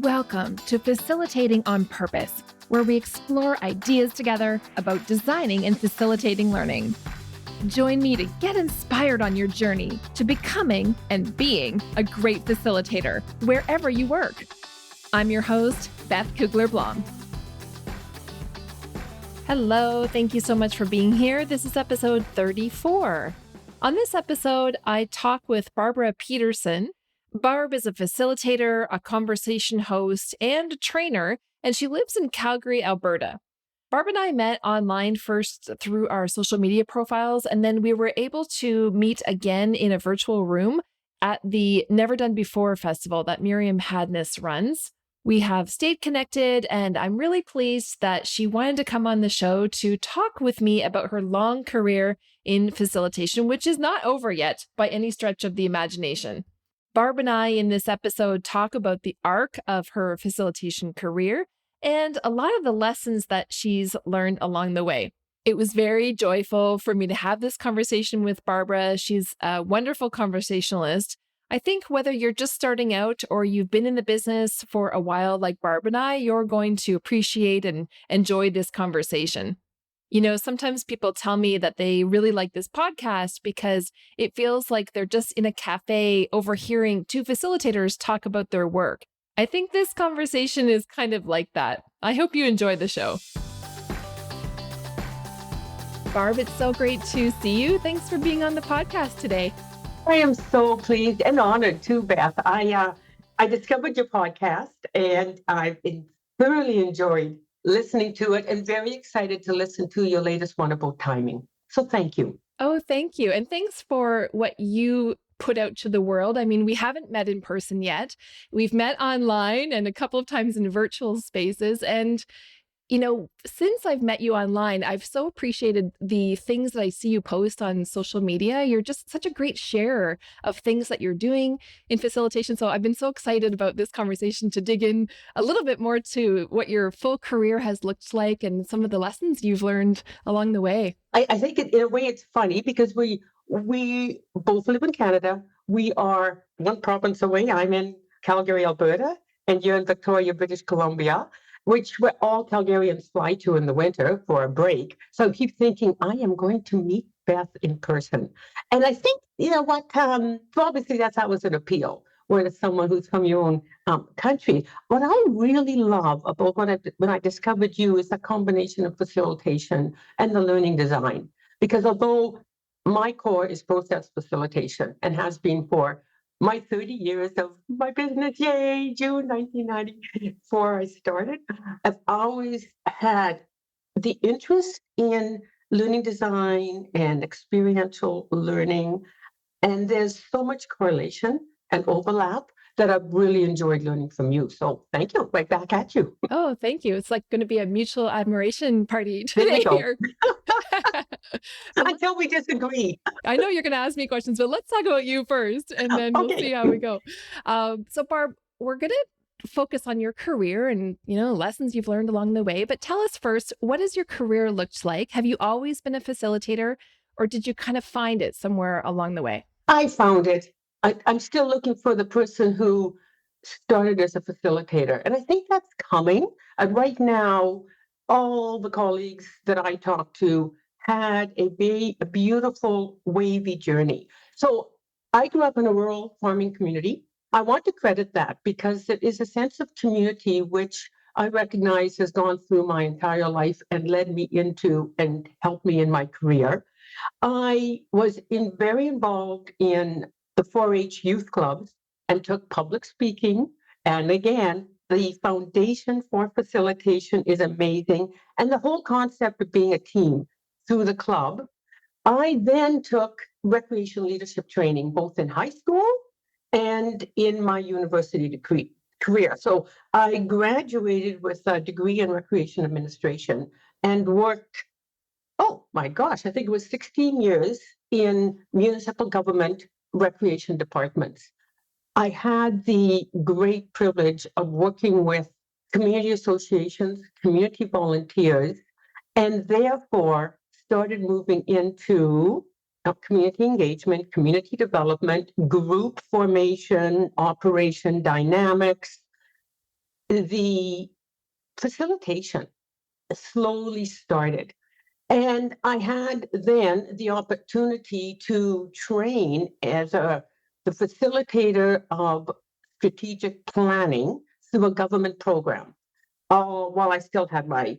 Welcome to Facilitating on Purpose, where we explore ideas together about designing and facilitating learning. Join me to get inspired on your journey to becoming and being a great facilitator wherever you work. I'm your host, Beth Cougler Blom. Hello, thank you so much for being here. This is episode 34. On this episode, I talk with Barbara Pedersen. Barb is a facilitator, a conversation host, and a trainer, and she lives in Calgary, Alberta. Barb and I met online first through our social media profiles, and then we were able to meet again in a virtual room at the NeverDoneBefore festival that Miriam Hadness runs. We have stayed connected, and I'm really pleased that she wanted to come on the show to talk with me about her long career in facilitation, which is not over yet by any stretch of the imagination. Barb and I in this episode talk about the arc of her facilitation career and a lot of the lessons that she's learned along the way. It was very joyful for me to have this conversation with Barbara. She's a wonderful conversationalist. I think whether you're just starting out or you've been in the business for a while like Barb and I, you're going to appreciate and enjoy this conversation. You know, sometimes people tell me that they really like this podcast because it feels like they're just in a cafe overhearing two facilitators talk about their work. I think this conversation is kind of like that. I hope you enjoy the show. Barb, it's so great to see you. Thanks for being on the podcast today. I am so pleased and honored too, Beth. I discovered your podcast and I've thoroughly enjoyed listening to it and very excited to listen to your latest one about timing. So thank you. Oh, thank you. And thanks for what you put out to the world. I mean, we haven't met in person yet. We've met online and a couple of times in virtual spaces. And you know, since I've met you online, I've so appreciated the things that I see you post on social media. You're just such a great sharer of things that you're doing in facilitation. So I've been so excited about this conversation to dig in a little bit more to what your full career has looked like and some of the lessons you've learned along the way. I think in a way it's funny because we both live in Canada. We are one province away. I'm in Calgary, Alberta, and you're in Victoria, British Columbia, which we're all Calgarians fly to in the winter for a break. So I keep thinking, I am going to meet Beth in person. And I think, you know what, obviously that's always an appeal when it's someone who's from your own country. What I really love about when I discovered you is the combination of facilitation and the learning design. Because although my core is process facilitation and has been for my 30 years of my business, yay, June 1994 I started. I've always had the interest in learning design and experiential learning. And there's so much correlation and overlap that I've really enjoyed learning from you. So thank you. Right back at you. Oh, thank you. It's like going to be a mutual admiration party today here. Until we disagree. I know you're going to ask me questions, but let's talk about you first, and then we'll see how we go. So Barb, we're going to focus on your career and, you know, lessons you've learned along the way. But tell us first, what has your career looked like? Have you always been a facilitator, or did you kind of find it somewhere along the way? I found it. I'm still looking for the person who started as a facilitator. And I think that's coming. Right now, all the colleagues that I talk to had a beautiful, wavy journey. So I grew up in a rural farming community. I want to credit that because it is a sense of community which I recognize has gone through my entire life and led me into and helped me in my career. I was very involved in the 4-H youth clubs and took public speaking. And again, the foundation for facilitation is amazing. And the whole concept of being a team through the club. I then took recreation leadership training, both in high school and in my university career. So I graduated with a degree in recreation administration and worked, oh my gosh, I think it was 16 years in municipal government recreation departments. I had the great privilege of working with community associations, community volunteers, and therefore started moving into community engagement, community development, group formation, operation dynamics, the facilitation slowly started. And I had then the opportunity to train as the facilitator of strategic planning through a government program, while I still had my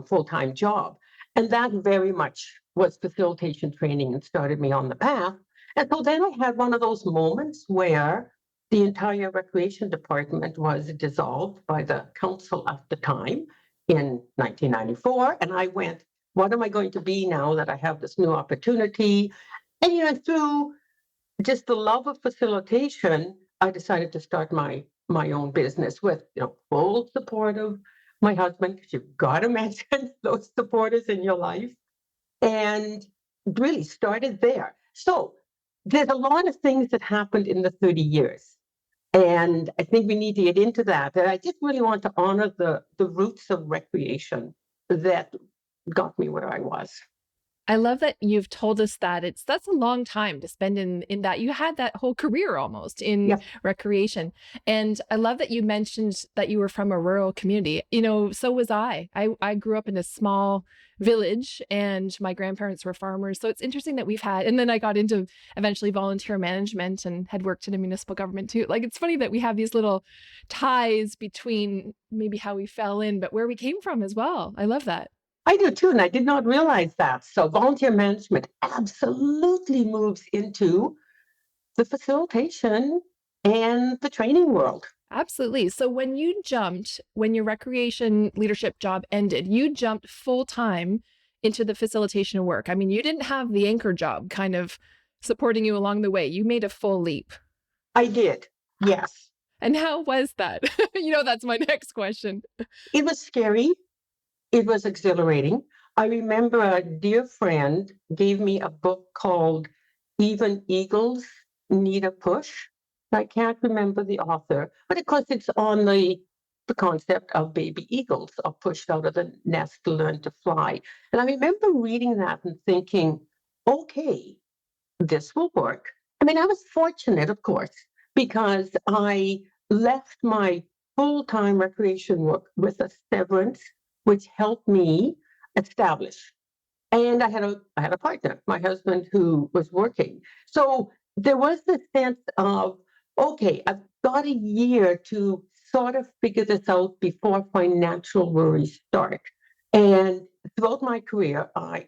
full-time job. And that very much was facilitation training and started me on the path. And so then I had one of those moments where the entire recreation department was dissolved by the council at the time in 1994. And I went, what am I going to be now that I have this new opportunity? And through just the love of facilitation, I decided to start my own business with full support of my husband, because you've got to mention those supporters in your life, and really started there. So there's a lot of things that happened in the 30 years. And I think we need to get into that. And I just really want to honor the roots of recreation that got me where I was. I love that you've told us that that's a long time to spend in that. You had that whole career almost in recreation. And I love that you mentioned that you were from a rural community. So was I. I grew up in a small village and my grandparents were farmers. So it's interesting that and then I got into eventually volunteer management and had worked in a municipal government too. Like, it's funny that we have these little ties between maybe how we fell in, but where we came from as well. I love that. I do too, and I did not realize that. So volunteer management absolutely moves into the facilitation and the training world. Absolutely. So when your recreation leadership job ended, you jumped full time into the facilitation work. I mean, you didn't have the anchor job kind of supporting you along the way. You made a full leap. I did, yes. And how was that? That's my next question. It was scary. It was exhilarating. I remember a dear friend gave me a book called Even Eagles Need a Push. I can't remember the author, but of course it's on the concept of baby eagles are pushed out of the nest to learn to fly. And I remember reading that and thinking, okay, this will work. I mean, I was fortunate, of course, because I left my full-time recreation work with a severance, which helped me establish. And I had a partner, my husband, who was working. So there was this sense of, okay, I've got a year to sort of figure this out before financial worries start. And throughout my career, I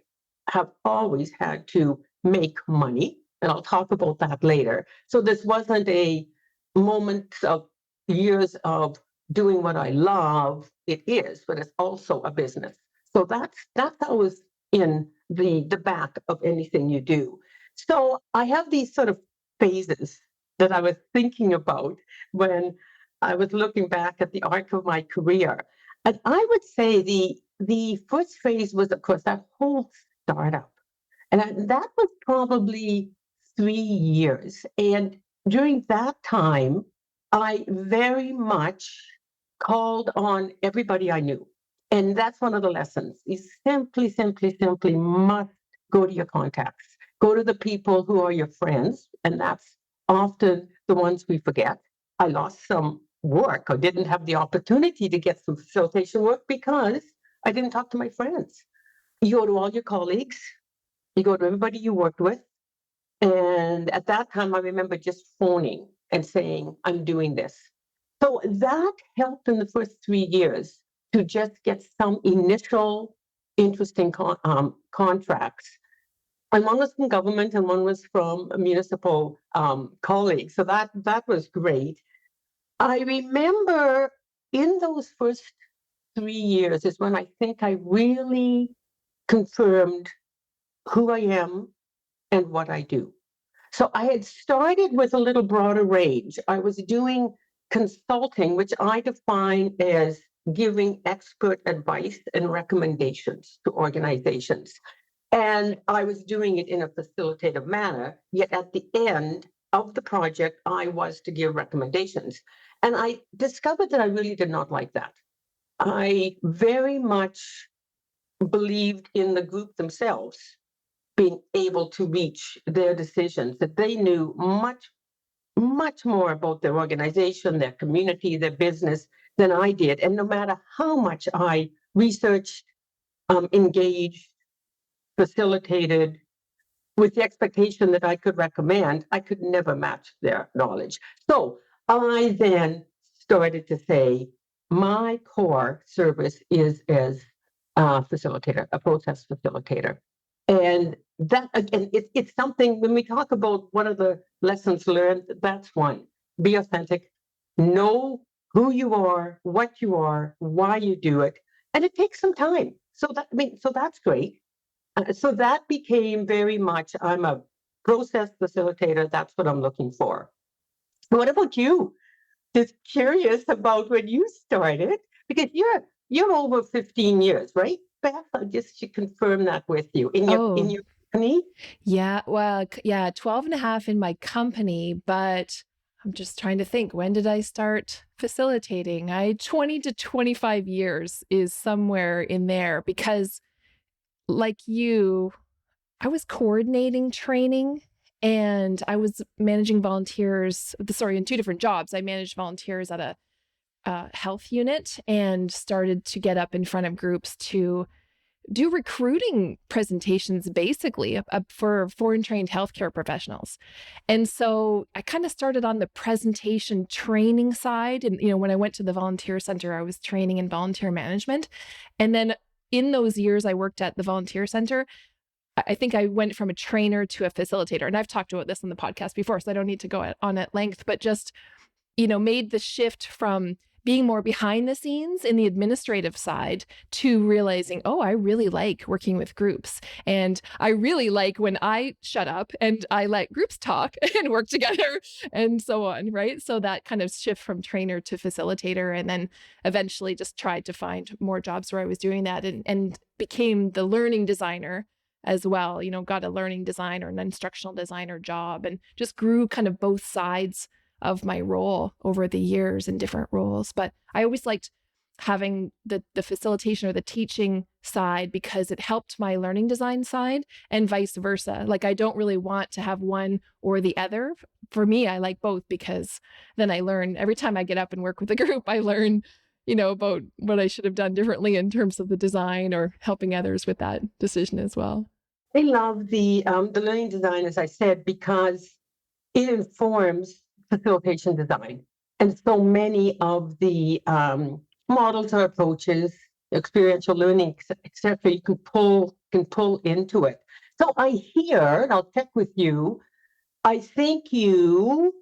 have always had to make money, and I'll talk about that later. So this wasn't a moment of years of doing what I love. It is, but it's also a business. So that's always in the back of anything you do. So I have these sort of phases that I was thinking about when I was looking back at the arc of my career. And I would say the first phase was, of course, that whole startup. And that was probably 3 years. And during that time, I very much called on everybody I knew. And that's one of the lessons. You simply must go to your contacts. Go to the people who are your friends. And that's often the ones we forget. I lost some work or didn't have the opportunity to get some facilitation work because I didn't talk to my friends. You go to all your colleagues. You go to everybody you worked with. And at that time, I remember just phoning and saying, I'm doing this. So that helped in the first 3 years to just get some initial interesting contracts. And one was from government and one was from municipal colleagues. So that was great. I remember in those first 3 years is when I think I really confirmed who I am and what I do. So I had started with a little broader range. I was doing consulting, which I define as giving expert advice and recommendations to organizations. And I was doing it in a facilitative manner, yet at the end of the project, I was to give recommendations. And I discovered that I really did not like that. I very much believed in the group themselves being able to reach their decisions, that they knew much much more about their organization, their community, their business than I did. And no matter how much I researched, engaged, facilitated with the expectation that I could recommend, I could never match their knowledge. So I then started to say, my core service is as a facilitator, a process facilitator. And that, again, it's something, when we talk about what are the lessons learned, that's one. Be authentic, know who you are, what you are, why you do it. And it takes some time. So that's great. So that became very much, I'm a process facilitator. That's what I'm looking for. What about you? Just curious about when you started, because you're over 15 years, right, Beth? I just should confirm that with you in your company. Yeah, well, yeah, 12 and a half in my company, but I'm just trying to think, when did I start facilitating? 20 to 25 years is somewhere in there, because like you, I was coordinating training and I was managing volunteers, in 2 different jobs. I managed volunteers at a health unit and started to get up in front of groups to do recruiting presentations, basically for foreign trained healthcare professionals. And so I kind of started on the presentation training side. And, when I went to the volunteer center, I was training in volunteer management. And then in those years I worked at the volunteer center, I think I went from a trainer to a facilitator. And I've talked about this on the podcast before, so I don't need to go on at length, but just, made the shift from being more behind the scenes in the administrative side to realizing, oh, I really like working with groups. And I really like when I shut up and I let groups talk and work together and so on, right? So that kind of shift from trainer to facilitator, and then eventually just tried to find more jobs where I was doing that, and became the learning designer as well, got a learning designer, an instructional designer job, and just grew kind of both sides of my role over the years in different roles. But I always liked having the facilitation or the teaching side because it helped my learning design side, and vice versa. Like, I don't really want to have one or the other. For me, I like both, because then I learn every time I get up and work with a group, I learn, about what I should have done differently in terms of the design or helping others with that decision as well. I love the learning design, as I said, because it informs facilitation design. And so many of the models or approaches, experiential learning, etc., you can pull into it. So I hear, and I'll check with you, I think you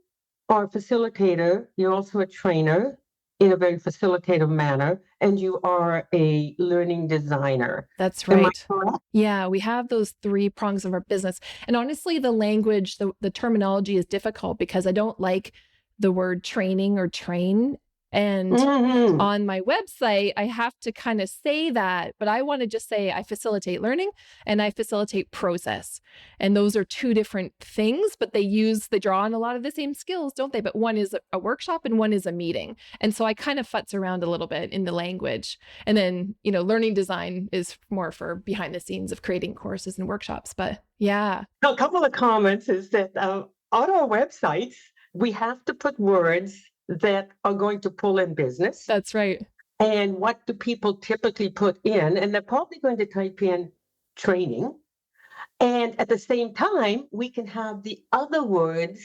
are a facilitator, you're also a trainer in a very facilitative manner, and you are a learning designer. That's right. Am I correct? Yeah, we have those 3 prongs of our business. And honestly, the language, the terminology is difficult because I don't like the word training or train. And on my website, I have to kind of say that, but I want to just say I facilitate learning and I facilitate process. And those are 2 different things, but they draw on a lot of the same skills, don't they? But one is a workshop and one is a meeting. And so I kind of futz around a little bit in the language. And then, learning design is more for behind the scenes of creating courses and workshops. But yeah. A couple of comments is that on our websites, we have to put words that are going to pull in business. That's right. And what do people typically put in? And they're probably going to type in training. And at the same time, we can have the other words,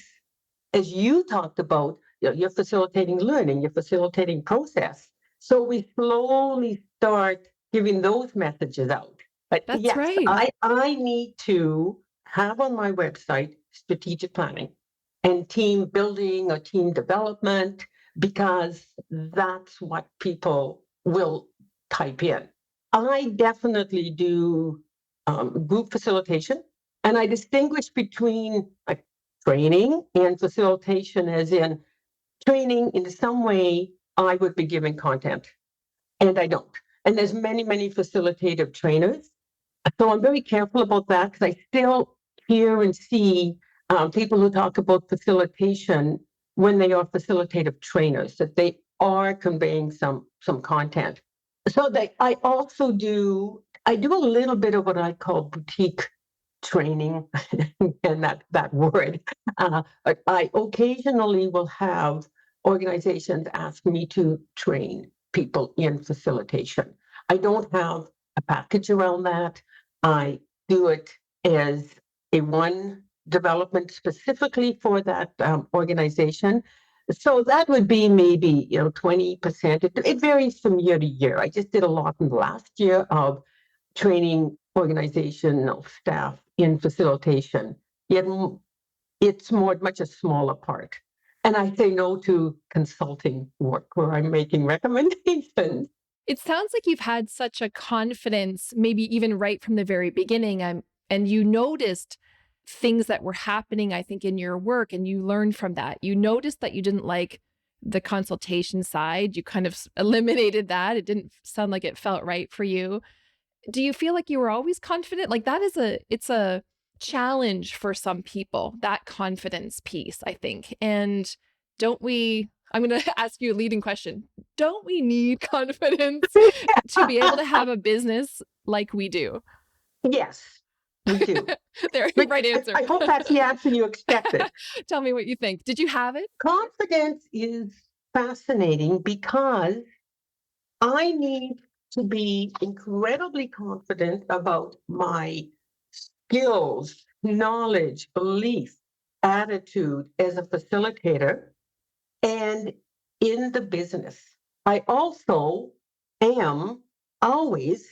as you talked about, you're facilitating learning, you're facilitating process. So we slowly start giving those messages out. But That's yes, right. I need to have on my website strategic planning and team building or team development, because that's what people will type in. I definitely do group facilitation, and I distinguish between training and facilitation, as in training in some way I would be giving content, and I don't. And there's many, many facilitative trainers. So I'm very careful about that, because I still hear and see people who talk about facilitation when they are facilitative trainers, that they are conveying some content. So I do a little bit of what I call boutique training and that word. I occasionally will have organizations ask me to train people in facilitation. I don't have a package around that. I do it as a one development specifically for that organization. So that would be maybe 20%. It varies from year to year. I just did a lot in the last year of training organizational staff in facilitation. Yet it's much a smaller part. And I say no to consulting work where I'm making recommendations. It sounds like you've had such a confidence, maybe even right from the very beginning, and you noticed things that were happening, I think, in your work, and you learned from that. You noticed that you didn't like the consultation side. You kind of eliminated that. It didn't sound like it felt right for you. Do you feel like you were always confident? Like it's a challenge for some people, that confidence piece, I think. And I'm going to ask you a leading question. Don't we need confidence to be able to have a business like we do? Yes, we do. Right answer. I hope that's the answer you expected. Tell me what you think. Did you have it? Confidence is fascinating because I need to be incredibly confident about my skills, knowledge, belief, attitude as a facilitator and in the business. I also am always,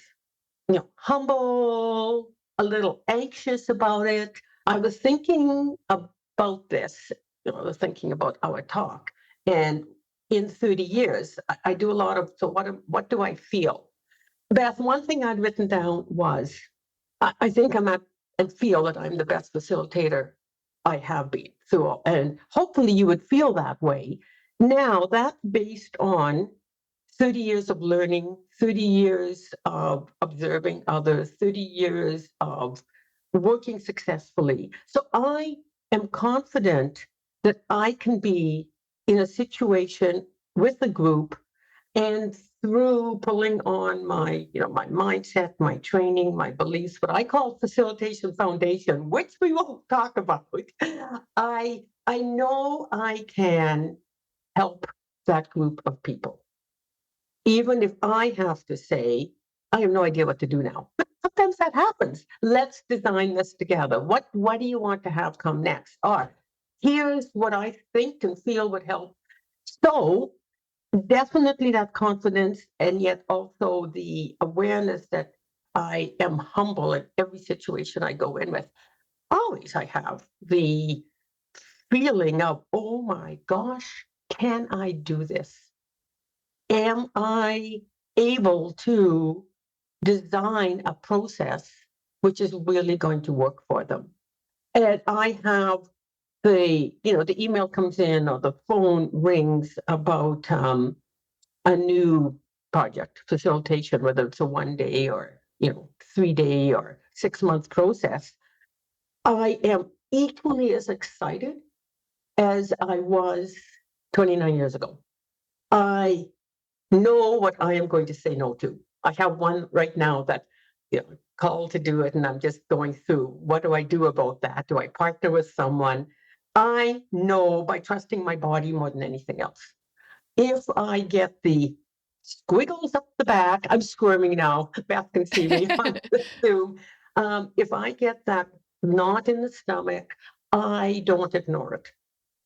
humble, a little anxious about it. I was thinking about this, I was thinking about our talk, and in 30 years, I do a lot of, so what do I feel? Beth, one thing I'd written down was, I think I'm at and feel that I'm the best facilitator I have been through, and hopefully you would feel that way. Now, that's based on 30 years of learning, 30 years of observing others, 30 years of working successfully. So I am confident that I can be in a situation with a group and through pulling on my mindset, my training, my beliefs, what I call facilitation foundation, which we won't talk about, I know I can help that group of people. Even if I have to say, I have no idea what to do now. But sometimes that happens. Let's design this together. What do you want to have come next? Or here's what I think and feel would help. So definitely that confidence, and yet also the awareness that I am humble in every situation I go in with. Always I have the feeling of, oh my gosh, can I do this? Am I able to design a process which is really going to work for them? And I have the email comes in or the phone rings about a new project, facilitation, whether it's a 1 day or 3 day or 6 month process. I am equally as excited as I was 29 years ago. I know what I am going to say no to. I have one right now that called to do it, and I'm just going through. What do I do about that? Do I partner with someone? I know by trusting my body more than anything else. If I get the squiggles up the back, I'm squirming now. Beth can see me on the Zoom. If I get that knot in the stomach, I don't ignore it.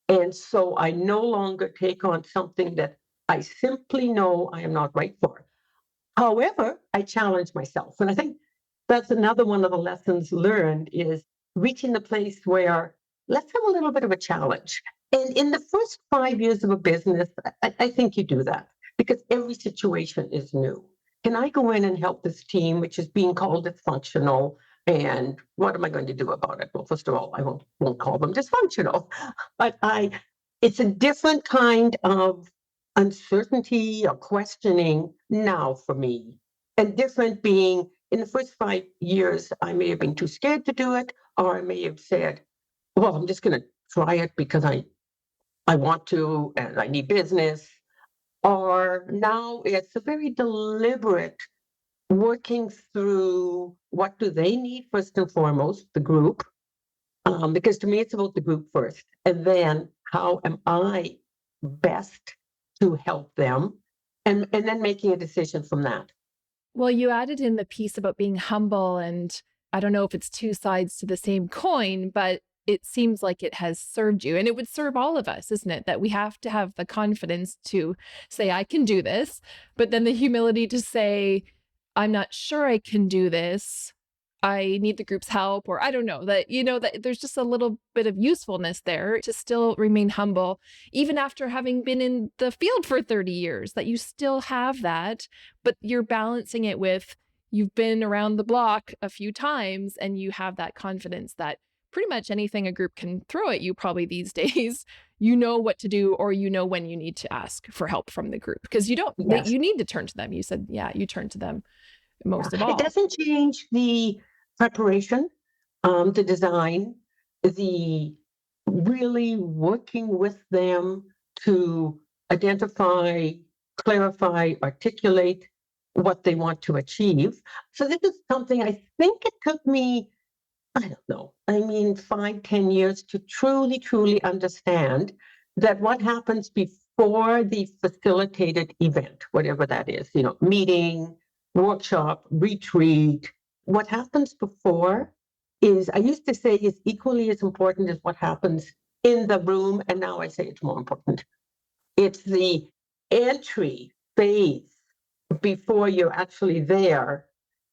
And so I no longer take on something that I simply know I am not right for. However, I challenge myself. And I think that's another one of the lessons learned is reaching the place where let's have a little bit of a challenge. And in the first 5 years of a business, I think you do that because every situation is new. Can I go in and help this team, which is being called dysfunctional? And what am I going to do about it? Well, first of all, I won't call them dysfunctional, but it's a different kind of uncertainty or questioning now for me. And different being in the first 5 years, I may have been too scared to do it, or I may have said, well, I'm just going to try it because I want to and I need business. Or now it's a very deliberate working through what do they need first and foremost, the group, because to me it's about the group first, and then how am I best to help them, and then making a decision from that. Well, you added in the piece about being humble, and I don't know if it's two sides to the same coin, but it seems like it has served you, and it would serve all of us, isn't it? That we have to have the confidence to say, I can do this, but then the humility to say, I'm not sure I can do this. I need the group's help, or I don't know, that, that there's just a little bit of usefulness there to still remain humble, even after having been in the field for 30 years, that you still have that, but you're balancing it with you've been around the block a few times and you have that confidence that pretty much anything a group can throw at you probably these days, you know what to do, or you know when you need to ask for help from the group, because Yes. you need to turn to them. You said, yeah, you turn to them most of all. It doesn't change the preparation, the design, the really working with them to identify, clarify, articulate what they want to achieve. So this is something I think it took me, I don't know, 5-10 years to truly understand that what happens before the facilitated event, whatever that is, meeting, workshop, retreat, what happens before is, I used to say, is equally as important as what happens in the room, and now I say it's more important. It's the entry phase before you're actually there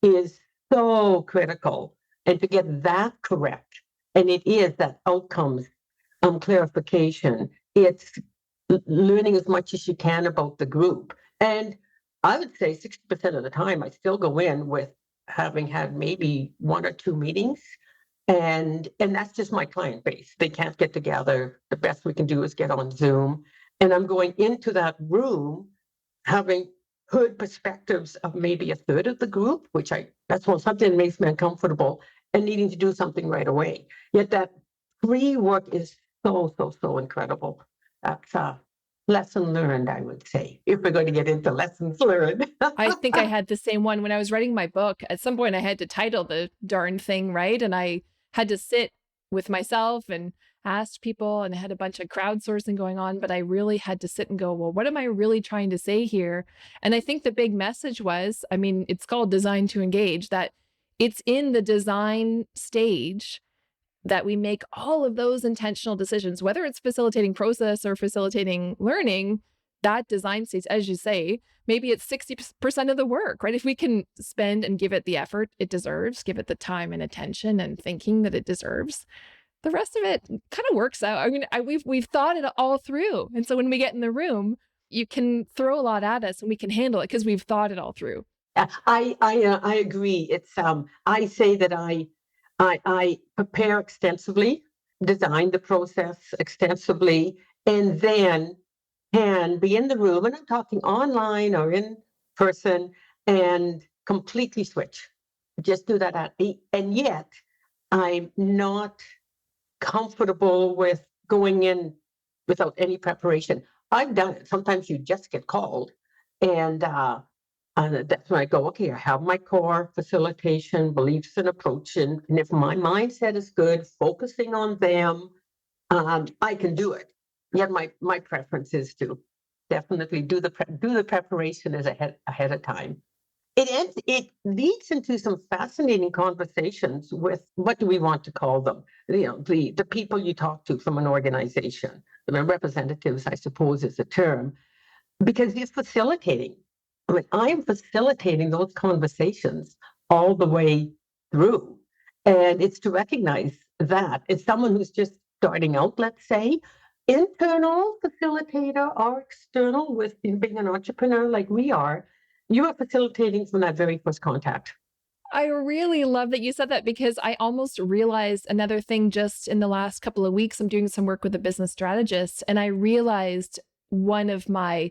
is so critical, and to get that correct, and it is that outcomes clarification. It's learning as much as you can about the group, and I would say 60% of the time I still go in with having had maybe 1 or 2 meetings, and that's just my client base. They can't get together. The best we can do is get on Zoom, and I'm going into that room having heard perspectives of maybe a third of the group, that's something that makes me uncomfortable, and needing to do something right away. Yet that pre-work is so incredible. That's lesson learned, I would say, if we're going to get into lessons learned. I think I had the same one when I was writing my book. At some point I had to title the darn thing, right? And I had to sit with myself and ask people, and I had a bunch of crowdsourcing going on, but I really had to sit and go, well, what am I really trying to say here? And I think the big message was, it's called Design to Engage, that it's in the design stage that we make all of those intentional decisions, whether it's facilitating process or facilitating learning. That design stage, as you say, maybe it's 60% of the work, right? If we can spend and give it the effort it deserves, give it the time and attention and thinking that it deserves, the rest of it kind of works out. We've thought it all through. And so when we get in the room, you can throw a lot at us and we can handle it because we've thought it all through. I agree. It's I say that I prepare extensively, design the process extensively, and then can be in the room, and I'm talking online or in person, and completely switch. Just do that. And yet I'm not comfortable with going in without any preparation. I've done it. Sometimes you just get called, and that's when I go, okay, I have my core facilitation beliefs and approach, and if my mindset is good, focusing on them, I can do it. Yet my preference is to definitely do the preparation as ahead of time. It leads into some fascinating conversations with, what do we want to call them? The people you talk to from an organization. The representatives, I suppose, is the term, because you're facilitating. I am facilitating those conversations all the way through. And it's to recognize that it's someone who's just starting out, let's say, internal facilitator or external, with being an entrepreneur like we are, you are facilitating from that very first contact. I really love that you said that, because I almost realized another thing just in the last couple of weeks. I'm doing some work with a business strategist, and I realized one of my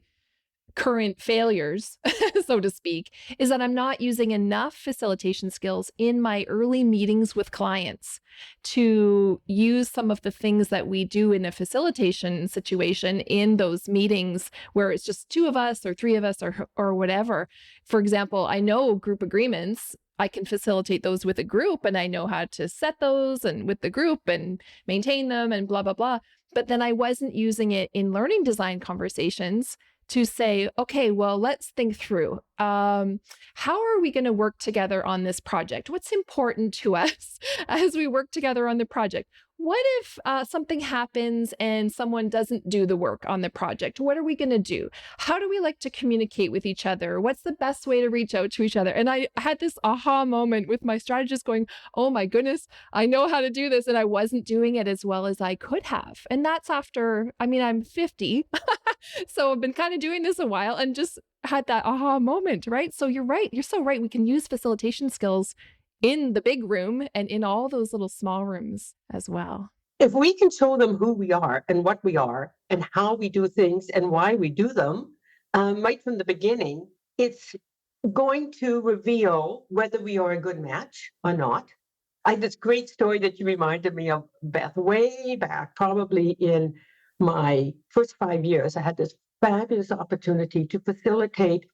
current failures, so to speak, is that I'm not using enough facilitation skills in my early meetings with clients to use some of the things that we do in a facilitation situation in those meetings where it's just two of us or three of us or whatever. For example, I know group agreements. I can facilitate those with a group and I know how to set those and with the group and maintain them and blah, blah, blah. But then I wasn't using it in learning design conversations to say, okay, well, let's think through, how are we going to work together on this project? What's important to us as we work together on the project? What if something happens and someone doesn't do the work on the project? What are we going to do? How do we like to communicate with each other? What's the best way to reach out to each other? And I had this aha moment with my strategist going, oh my goodness, I know how to do this. And I wasn't doing it as well as I could have. And that's after, I mean, I'm 50. So I've been kind of doing this a while and just had that aha moment, right? So you're right. You're so right. We can use facilitation skills in the big room and in all those little small rooms as well. If we can show them who we are and what we are and how we do things and why we do them, right from the beginning, it's going to reveal whether we are a good match or not. I had this great story that you reminded me of, Beth, way back, probably in my first 5 years. I had this fabulous opportunity to facilitate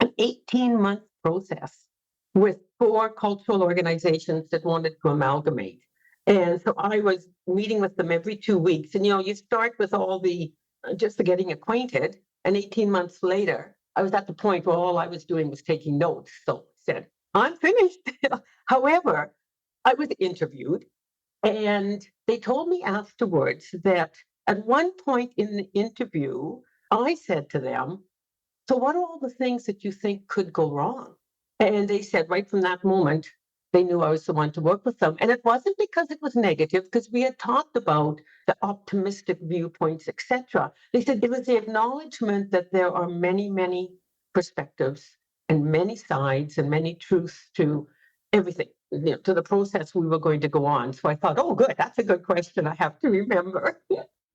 an 18-month process with 4 cultural organizations that wanted to amalgamate. And so I was meeting with them every 2 weeks. And, you start with all the, just the getting acquainted. And 18 months later, I was at the point where all I was doing was taking notes. So I said, I'm finished. However, I was interviewed and they told me afterwards that at one point in the interview, I said to them, so what are all the things that you think could go wrong? And they said right from that moment, they knew I was the one to work with them. And it wasn't because it was negative, because we had talked about the optimistic viewpoints, etc. They said it was the acknowledgement that there are many, many perspectives and many sides and many truths to everything, to the process we were going to go on. So I thought, oh, good, that's a good question I have to remember.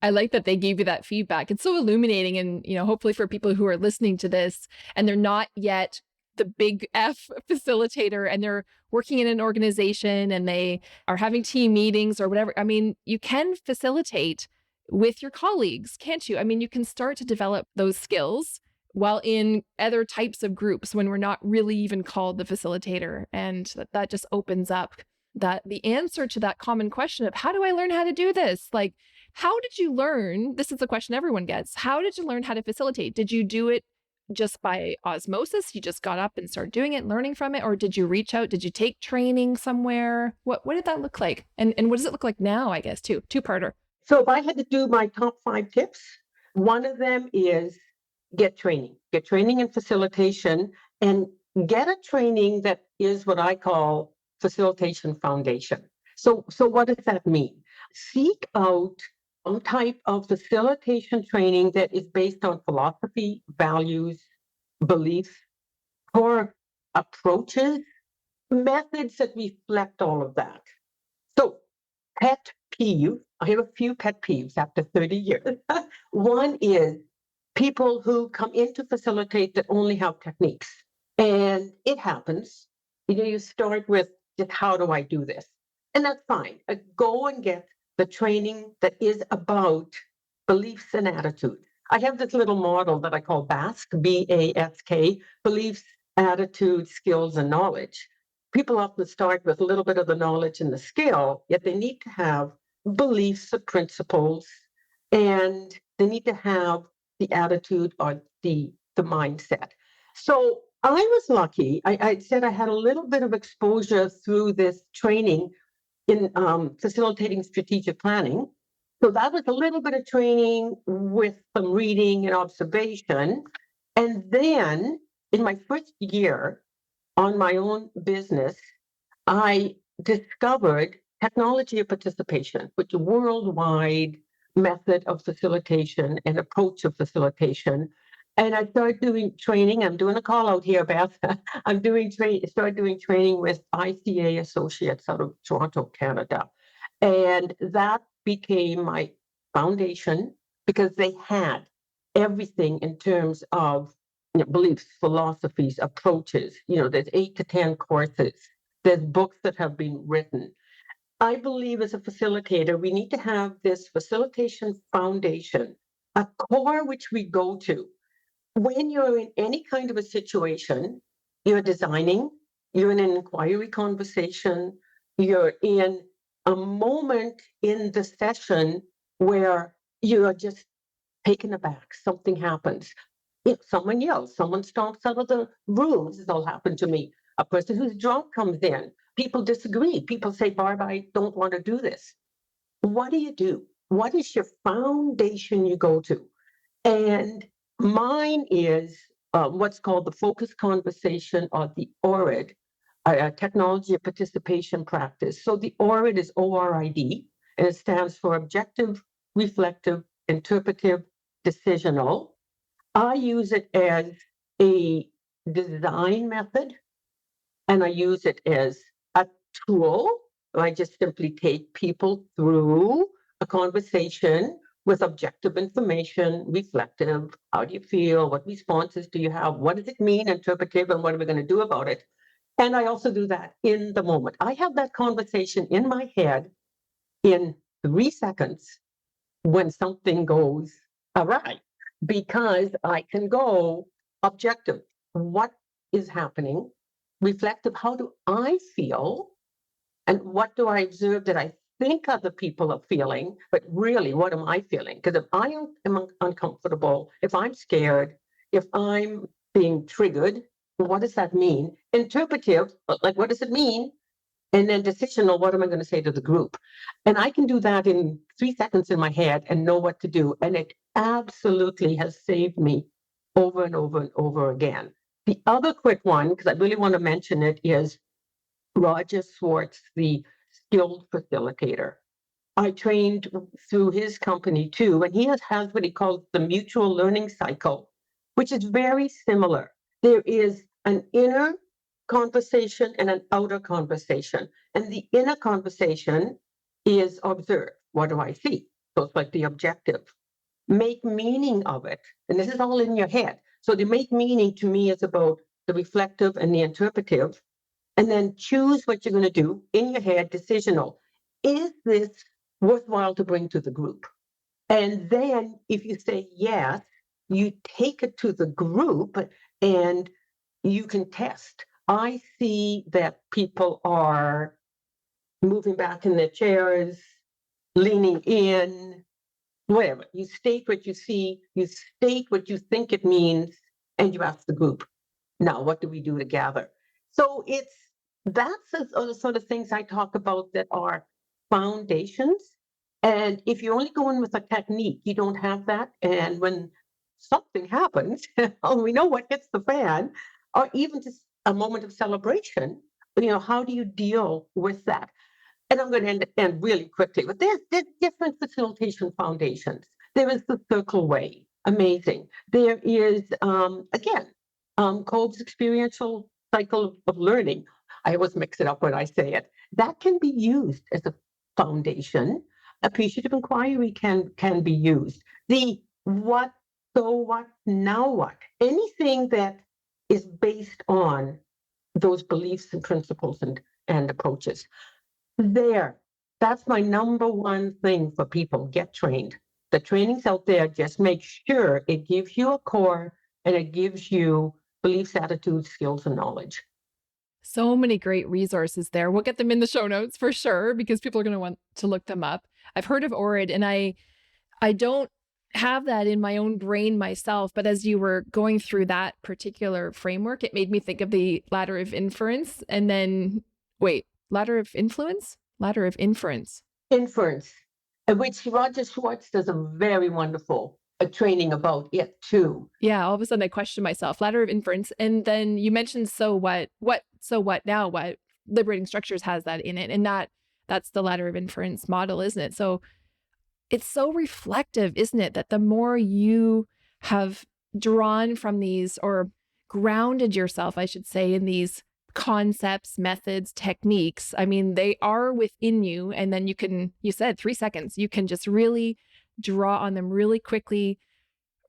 I like that they gave you that feedback. It's so illuminating. And, hopefully for people who are listening to this and they're not yet the big F facilitator and they're working in an organization and they are having team meetings or whatever. I mean, you can facilitate with your colleagues, can't you? I mean, you can start to develop those skills while in other types of groups when we're not really even called the facilitator. And that just opens up the answer to that common question of how do I learn how to do this? Like, how did you learn? This is the question everyone gets. How did you learn how to facilitate? Did you do it just by osmosis? You just got up and started doing it, learning from it? Or did you reach out? Did you take training somewhere? What did that look like? And what does it look like now, I guess, too? Two-parter. So if I had to do my top 5 tips, one of them is get training in facilitation, and get a training that is what I call facilitation foundation. So what does that mean? Seek out some type of facilitation training that is based on philosophy, values, beliefs, core approaches, methods that reflect all of that. So pet peeve, I have a few pet peeves after 30 years. One is people who come in to facilitate that only have techniques. And it happens. You start with just how do I do this? And that's fine. Go and get the training that is about beliefs and attitudes. I have this little model that I call BASK, B-A-S-K, beliefs, attitudes, skills, and knowledge. People often start with a little bit of the knowledge and the skill, yet they need to have beliefs, the principles, and they need to have the attitude or the mindset. So I was lucky. I said I had a little bit of exposure through this training in facilitating strategic planning. So that was a little bit of training with some reading and observation. And then in my first year on my own business, I discovered technology of participation, which is a worldwide method of facilitation and approach of facilitation. And I started doing training. I'm doing a call out here, Beth. I'm started doing training with ICA Associates out of Toronto, Canada. And that became my foundation because they had everything in terms of beliefs, philosophies, approaches. There's 8 to 10 courses. There's books that have been written. I believe as a facilitator, we need to have this facilitation foundation, a core which we go to. When you're in any kind of a situation, you're designing, you're in an inquiry conversation, you're in a moment in the session where you're just taken aback, something happens. Someone yells, someone stomps out of the room. This has all happened to me. A person who's drunk comes in. People disagree. People say, Barb, I don't want to do this. What do? What is your foundation you go to? And mine is what's called the focus conversation, or the ORID, technology of participation practice. So the ORID is ORID, and it stands for objective, reflective, interpretive, decisional. I use it as a design method, and I use it as a tool. I just simply take people through a conversation with objective information, reflective. How do you feel? What responses do you have? What does it mean? Interpretive, and what are we going to do about it? And I also do that in the moment. I have that conversation in my head in 3 seconds when something goes awry, because I can go objective. What is happening? Reflective, how do I feel? And what do I observe that I think other people are feeling, but really, what am I feeling? Because if I am uncomfortable, if I'm scared, if I'm being triggered, what does that mean? Interpretive, like what does it mean? And then decisional, what am I going to say to the group? And I can do that in 3 seconds in my head and know what to do. And it absolutely has saved me over and over and over again. The other quick one, because I really want to mention it, is Roger Schwarz, the skilled facilitator. I trained through his company too, and he has what he calls the mutual learning cycle, which is very similar. There is an inner conversation and an outer conversation. And the inner conversation is observe. What do I see? So it's like the objective. Make meaning of it. And this is all in your head. So the make meaning to me is about the reflective and the interpretive. And then choose what you're going to do in your head, decisional. Is this worthwhile to bring to the group? And then if you say yes, you take it to the group and you can test. I see that people are moving back in their chairs, leaning in, whatever. You state what you see, you state what you think it means, and you ask the group, now what do we do to gather? So that's the sort of things I talk about that are foundations. And if you're only going with a technique, you don't have that. And when something happens, we know what hits the fan, or even just a moment of celebration, how do you deal with that? And I'm going to end really quickly, but there's different facilitation foundations. There is the circle way, amazing. There is, again, Kolb's experiential cycle of learning. I always mix it up when I say it. That can be used as a foundation. Appreciative inquiry can be used. The what, so what, now what? Anything that is based on those beliefs and principles and approaches. That's my number one thing for people. Get trained. The training's out there. Just make sure it gives you a core and it gives you beliefs, attitudes, skills, and knowledge. So many great resources there. We'll get them in the show notes for sure, because people are going to want to look them up. I've heard of ORID, and I don't have that in my own brain myself, but as you were going through that particular framework, it made me think of the ladder of inference, and then ladder of influence, ladder of inference. Inference, which Roger Schwarz does a very wonderful training about it too. Yeah, all of a sudden I question myself. Ladder of inference, and then you mentioned so what now what. Liberating Structures has that in it, and that's the ladder of inference model, isn't it? So it's so reflective, isn't it, that the more you have drawn from these, or grounded yourself, I should say, in these concepts, methods, techniques, I mean, they are within you. And then you said 3 seconds, you can just really draw on them really quickly,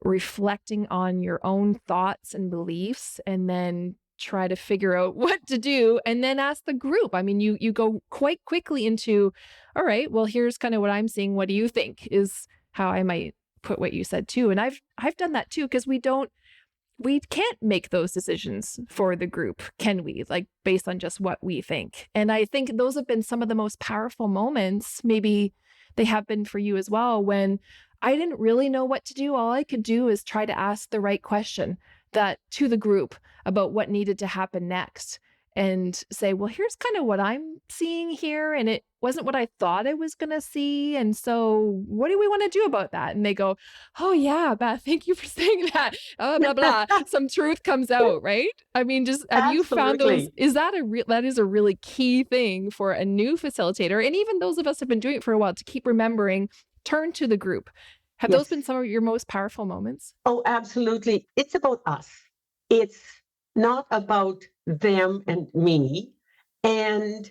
reflecting on your own thoughts and beliefs, and then try to figure out what to do, and then ask the group. I mean, you go quite quickly into, all right, well, here's kind of what I'm seeing. What do you think is how I might put what you said too. And I've done that too, because we can't make those decisions for the group, can we? Like based on just what we think. And I think those have been some of the most powerful moments. Maybe they have been for you as well, when I didn't really know what to do. All I could do is try to ask the right question that to the group about what needed to happen next, and say, well, here's kind of what I'm seeing here. And it wasn't what I thought I was going to see. And so what do we want to do about that? And they go, oh yeah, Beth, thank you for saying that. Blah, blah. Some truth comes out, right? I mean, just have you found those? Is that that is a really key thing for a new facilitator? And even those of us have been doing it for a while, to keep remembering, turn to the group. Have those been some of your most powerful moments? Oh, absolutely. It's about us. It's not about them and me. And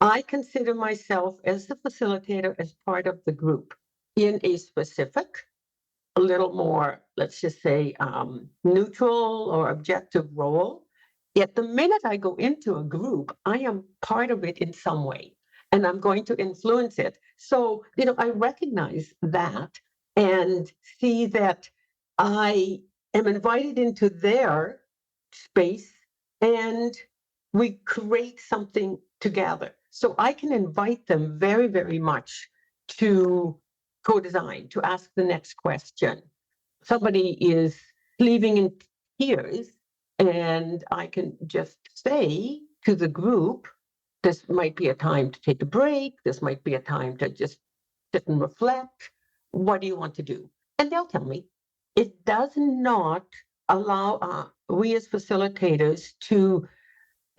I consider myself as the facilitator as part of the group in a specific, a little more, let's just say, neutral or objective role. Yet the minute I go into a group, I am part of it in some way, and I'm going to influence it. So, I recognize that and see that I am invited into their space, and we create something together. So I can invite them very, very much to co-design, to ask the next question. Somebody is leaving in tears, and I can just say to the group, this might be a time to take a break. This might be a time to just sit and reflect. What do you want to do? And they'll tell me. It does not allow we as facilitators to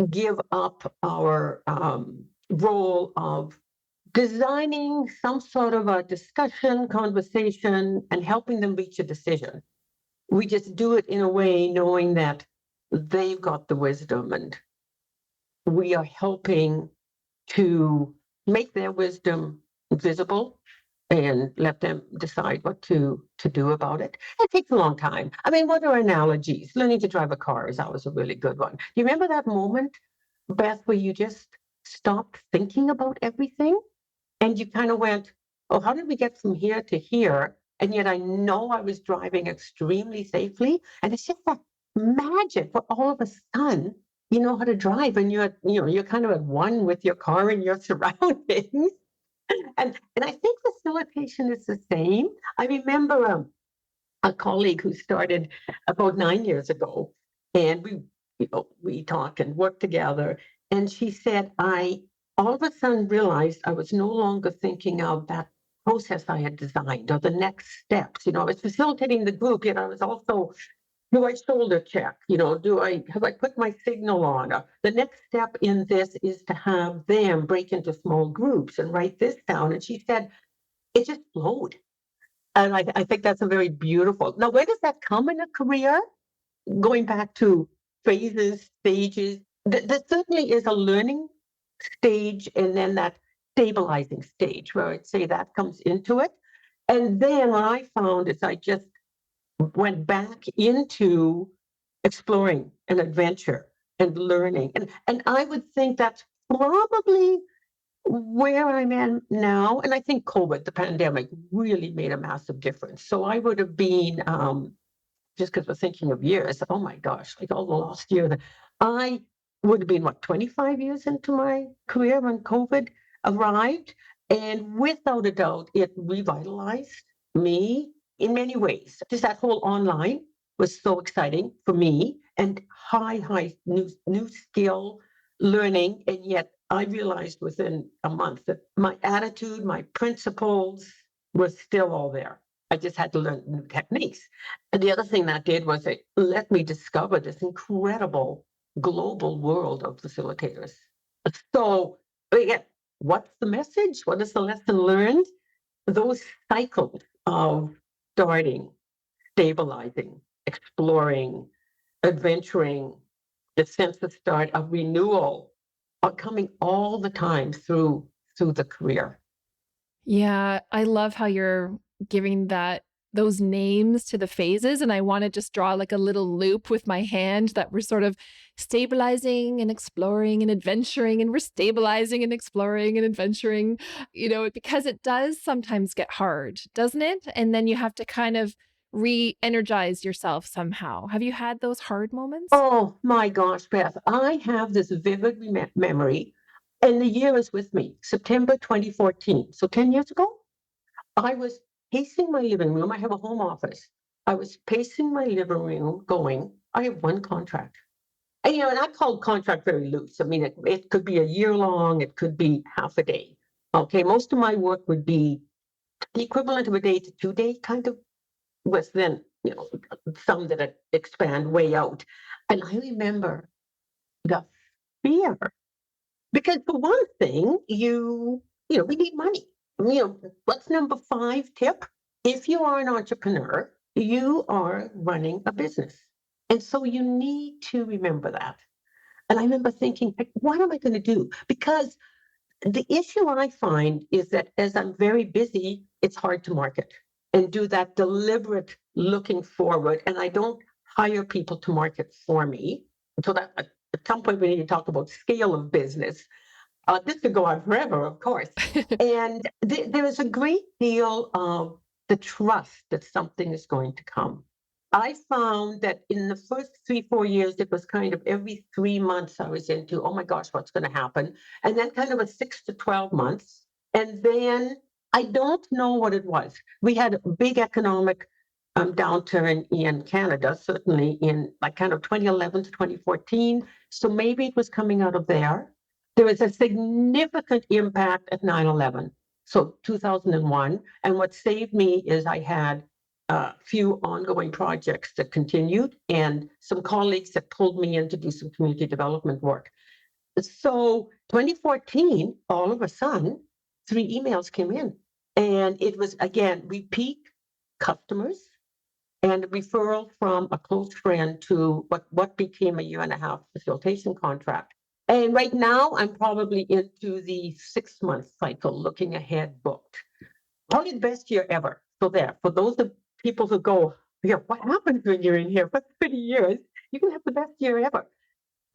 give up our role of designing some sort of a discussion, conversation, and helping them reach a decision. We just do it in a way knowing that they've got the wisdom, and we are helping to make their wisdom visible and let them decide what to do about it. It takes a long time. I mean, what are analogies? Learning to drive a car is always a really good one. Do you remember that moment, Beth, where you just stopped thinking about everything and you kind of went, oh, how did we get from here to here? And yet I know I was driving extremely safely. And it's just that magic where all of a sudden you know how to drive, and you're kind of at one with your car and your surroundings. And I think facilitation is the same. I remember a colleague who started about 9 years ago, and we talked and worked together. And she said, I all of a sudden realized I was no longer thinking of that process I had designed or the next steps. I was facilitating the group, yet I was also, do I shoulder check? Have I put my signal on? The next step in this is to have them break into small groups and write this down. And she said, it just flowed. And I think that's a very beautiful. Now, where does that come in a career? Going back to phases, stages, there certainly is a learning stage, and then that stabilizing stage where I'd say that comes into it. And then what I found is I just went back into exploring and adventure and learning. And I would think that's probably where I'm at now. And I think COVID, the pandemic, really made a massive difference. So I would have been, just because we're thinking of years, oh my gosh, like all the last year, I would have been, 25 years into my career when COVID arrived. And without a doubt, it revitalized me in many ways. Just that whole online was so exciting for me, and high new skill learning. And yet I realized within a month that my attitude, my principles were still all there. I just had to learn new techniques. And the other thing that did was it let me discover this incredible global world of facilitators. So again, what's the message? What is the lesson learned? Those cycles of starting, stabilizing, exploring, adventuring, the sense of start, of renewal, are coming all the time through the career. Yeah, I love how you're giving that those names to the phases. And I want to just draw like a little loop with my hand that we're sort of stabilizing and exploring and adventuring, and we're stabilizing and exploring and adventuring, because it does sometimes get hard, doesn't it? And then you have to kind of re-energize yourself somehow. Have you had those hard moments? Oh my gosh, Beth, I have this vivid memory, and the year is with me, September 2014. So 10 years ago, I was pacing my living room. I have a home office. I was pacing my living room going, I have one contract. And I call contract very loose. I mean, it could be a year long, it could be half a day. Okay, most of my work would be the equivalent of a day to 2 day kind of, with then, some that expand way out. And I remember the fear, because for one thing, we need money. What's number 5 tip? If you are an entrepreneur, you are running a business. And so you need to remember that. And I remember thinking, like, what am I going to do? Because the issue I find is that as I'm very busy, it's hard to market and do that deliberate looking forward. And I don't hire people to market for me. So that at some point we need to talk about scale of business. This could go on forever, of course. And there is a great deal of the trust that something is going to come. I found that in the first 3-4 years, it was kind of every 3 months I was into, oh my gosh, what's going to happen? And then kind of a 6 to 12 months. And then I don't know what it was. We had a big economic downturn in Canada, certainly in like kind of 2011 to 2014. So maybe it was coming out of there. There was a significant impact at 9/11, so 2001. And what saved me is I had a few ongoing projects that continued and some colleagues that pulled me in to do some community development work. So 2014, all of a sudden, 3 emails came in. And it was, again, repeat customers and a referral from a close friend to what became a 1.5-year facilitation contract. And right now, I'm probably into the 6-month cycle, looking ahead booked. Probably the best year ever. So there, for those of people who go, yeah, what happens when you're in here for 30 years? You can have the best year ever.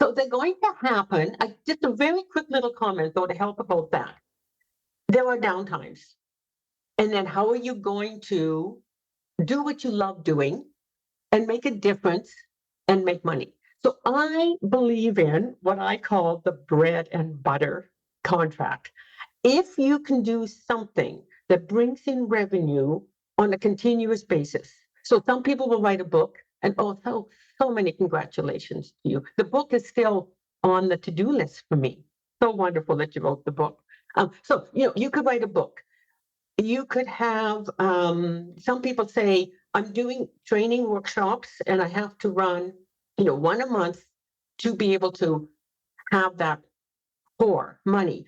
So they're going to happen. Just a very quick little comment, though, to help about that. There are downtimes. And then how are you going to do what you love doing and make a difference and make money? So I believe in what I call the bread and butter contract. If you can do something that brings in revenue on a continuous basis. So some people will write a book and so many congratulations to you. The book is still on the to-do list for me. So wonderful that you wrote the book. So you could write a book. You could have, some people say, I'm doing training workshops and I have to run, one a month to be able to have that core money.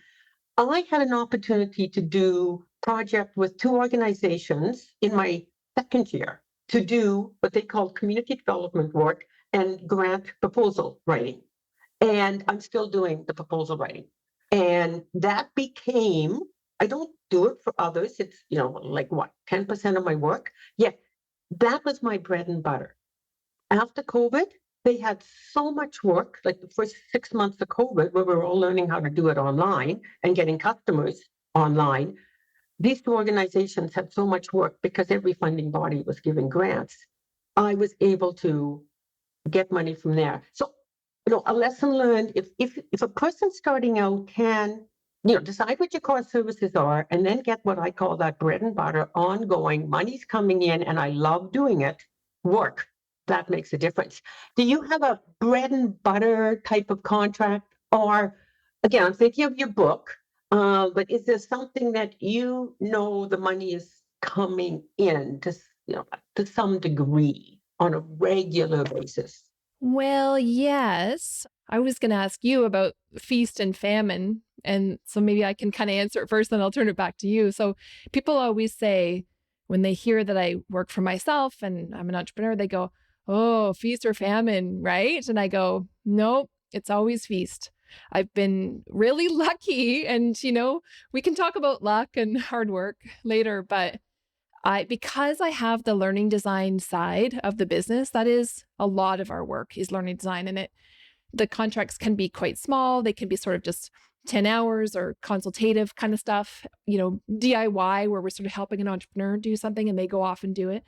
I had an opportunity to do project with 2 organizations in my second year to do what they call community development work and grant proposal writing. And I'm still doing the proposal writing. And that became, I don't do it for others. It's, like what, 10% of my work? Yeah, that was my bread and butter. After COVID, they had so much work, like the first 6 months of COVID, where we were all learning how to do it online and getting customers online. These 2 organizations had so much work because every funding body was giving grants. I was able to get money from there. So, a lesson learned, if a person starting out can, decide what your core services are and then get what I call that bread and butter, ongoing, money's coming in and I love doing it, work. That makes a difference. Do you have a bread and butter type of contract? Or, again, I'm thinking of your book, but is there something that the money is coming in to some degree on a regular basis? Well, yes. I was going to ask you about feast and famine. And so maybe I can kind of answer it first, then I'll turn it back to you. So people always say, when they hear that I work for myself and I'm an entrepreneur, they go, oh, feast or famine, right? And I go, nope, it's always feast. I've been really lucky. And, we can talk about luck and hard work later, but Because I have the learning design side of the business, that is a lot of our work is learning design. And the contracts can be quite small. They can be sort of just 10 hours or consultative kind of stuff, DIY, where we're sort of helping an entrepreneur do something and they go off and do it.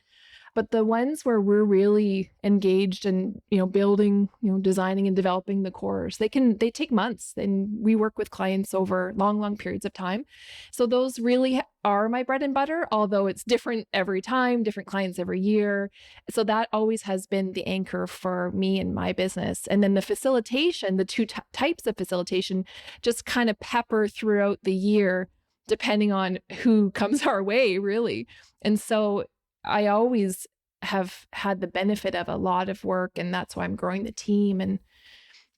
But the ones where we're really engaged in, building, designing and developing the course, they take months, and we work with clients over long, long periods of time. So those really are my bread and butter, although it's different every time, different clients every year. So that always has been the anchor for me and my business. And then the facilitation, the two types of facilitation just kind of pepper throughout the year, depending on who comes our way, really. And so I always have had the benefit of a lot of work, and that's why I'm growing the team.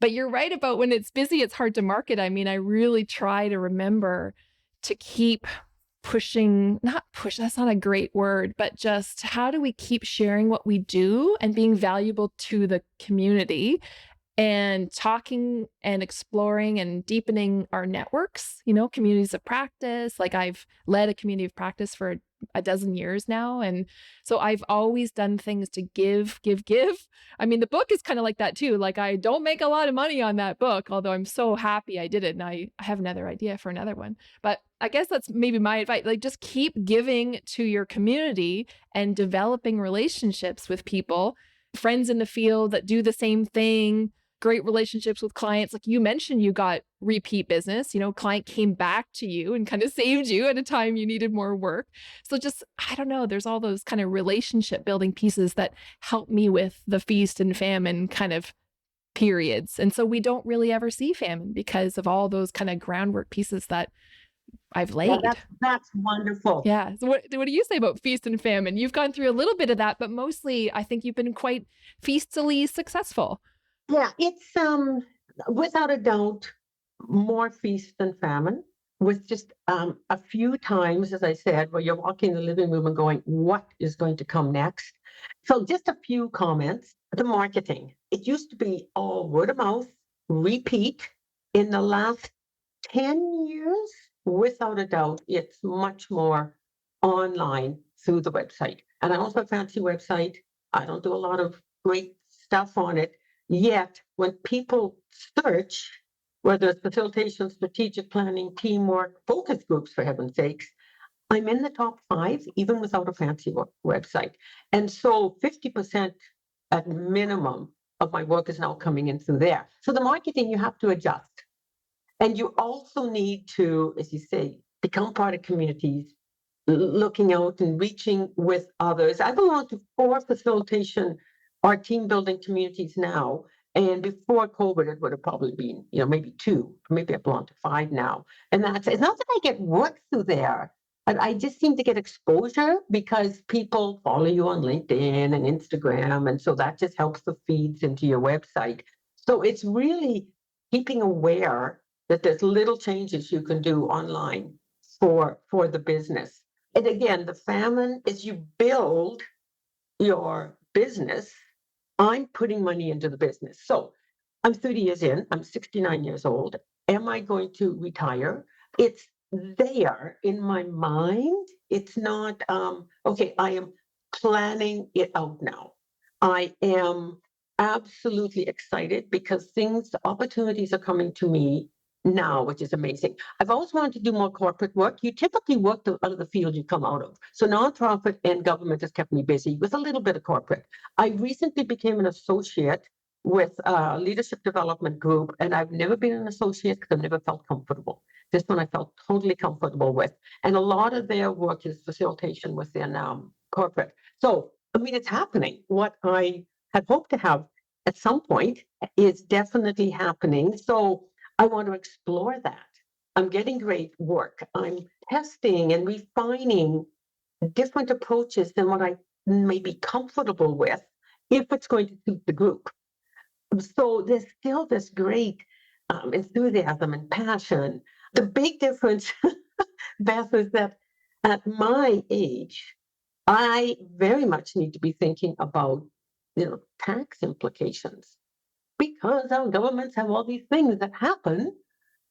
But you're right about when it's busy, it's hard to market. I mean, I really try to remember to keep pushing, not push, that's not a great word, but just how do we keep sharing what we do and being valuable to the community and talking and exploring and deepening our networks, communities of practice. Like I've led a community of practice for a dozen years now. And so I've always done things to give. I mean, the book is kind of like that too. Like I don't make a lot of money on that book, although I'm so happy I did it. And I have another idea for another one. But I guess that's maybe my advice. Like just keep giving to your community and developing relationships with people, friends in the field that do the same thing. Great relationships with clients. Like you mentioned, you got repeat business, client came back to you and kind of saved you at a time you needed more work. So just, I don't know, there's all those kind of relationship building pieces that help me with the feast and famine kind of periods. And so we don't really ever see famine because of all those kind of groundwork pieces that I've laid. Yeah, that's wonderful. Yeah. So what do you say about feast and famine? You've gone through a little bit of that, but mostly I think you've been quite feastily successful. Yeah, it's without a doubt more feast than famine, with just a few times, as I said, where you're walking in the living room and going, what is going to come next? So just a few comments. The marketing. It used to be all word of mouth, repeat. In the last 10 years, without a doubt, it's much more online through the website. And I also have a fancy website. I don't do a lot of great stuff on it. Yet, when people search, whether it's facilitation, strategic planning, teamwork, focus groups, for heaven's sakes, I'm in the top 5, even without a fancy website. And so 50% at minimum of my work is now coming in through there. So the marketing, you have to adjust. And you also need to, as you say, become part of communities, looking out and reaching with others. I belong to 4 facilitation or team building communities now. And before COVID, it would have probably been, maybe 2, maybe I belong to 5 now. And it's not that I get work through there, but I just seem to get exposure because people follow you on LinkedIn and Instagram. And so that just helps the feeds into your website. So it's really keeping aware that there's little changes you can do online for the business. And again, the famine is you build your business. I'm putting money into the business. So I'm 30 years in, I'm 69 years old. Am I going to retire? It's there in my mind. It's not, okay, I am planning it out now. I am absolutely excited because opportunities are coming to me now, which is amazing. I've always wanted to do more corporate work. You typically work out of the field you come out of. So nonprofit and government has kept me busy with a little bit of corporate. I recently became an associate with a leadership development group, and I've never been an associate because I've never felt comfortable. This one I felt totally comfortable with. And a lot of their work is facilitation within corporate. So, I mean, it's happening. What I had hoped to have at some point is definitely happening. So I want to explore that. I'm getting great work. I'm testing and refining different approaches than what I may be comfortable with if it's going to suit the group. So there's still this great enthusiasm and passion. The big difference, Beth, is that at my age, I very much need to be thinking about, tax implications, because our governments have all these things that happen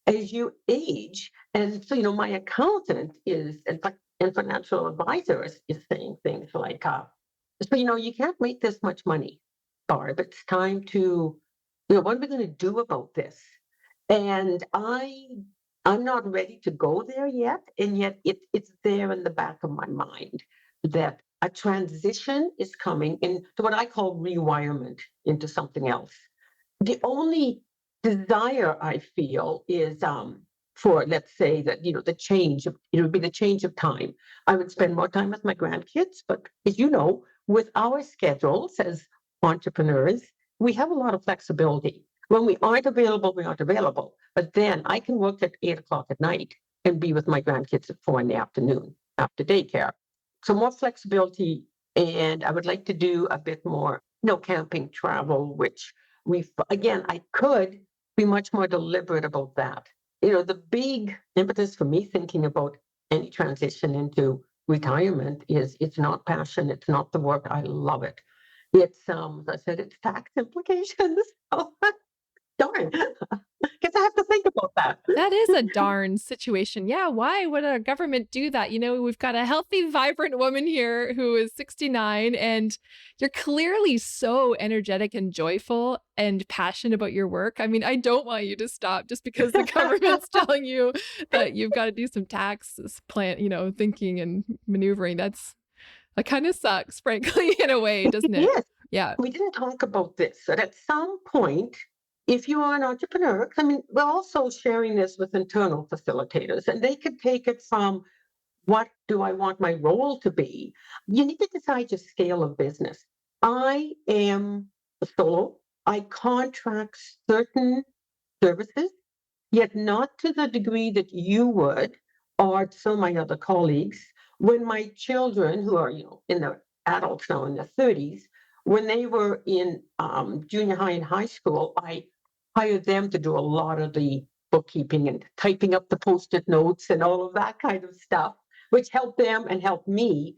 as you age. And so, my accountant is, in fact, and financial advisor is saying things like, so, you can't make this much money, Barb. It's time to, what are we going to do about this? And I'm not ready to go there yet. And yet it's there in the back of my mind that a transition is coming into what I call rewirement into something else. The only desire I feel is for, let's say that, the change of, it would be the change of time. I would spend more time with my grandkids, but as you know, with our schedules as entrepreneurs, we have a lot of flexibility. When we aren't available, we aren't available. But then I can work at 8 o'clock at night and be with my grandkids at 4 in the afternoon after daycare. So more flexibility. And I would like to do a bit more, camping travel, which I could be much more deliberate about that. The big impetus for me thinking about any transition into retirement is it's not passion, it's not the work. I love it. It's as I said, it's tax implications. Darn, guess I have to think about that. That is a darn situation. Yeah, why would a government do that? We've got a healthy, vibrant woman here who is 69, and you're clearly so energetic and joyful and passionate about your work. I mean, I don't want you to stop just because the government's telling you that you've got to do some tax plan, thinking and maneuvering. That kind of sucks, frankly, in a way, doesn't it? Yes. Yeah. We didn't talk about this, but at some point, if you are an entrepreneur, we're also sharing this with internal facilitators, and they could take it from what do I want my role to be? You need to decide your scale of business. I am a solo. I contract certain services, yet not to the degree that you would or some of my other colleagues. When my children, who are in their adults now in their 30s, when they were in junior high and high school, I hired them to do a lot of the bookkeeping and typing up the Post-it notes and all of that kind of stuff, which helped them and helped me.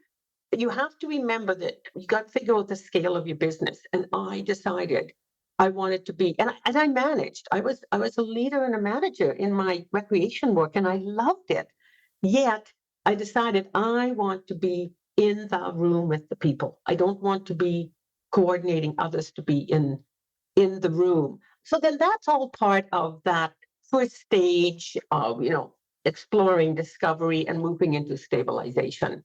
You have to remember that you got to figure out the scale of your business. And I decided I wanted to be, and I managed. I was a leader and a manager in my recreation work, and I loved it. Yet I decided I want to be in the room with the people. I don't want to be coordinating others to be in the room. So then that's all part of that first stage of, exploring discovery and moving into stabilization.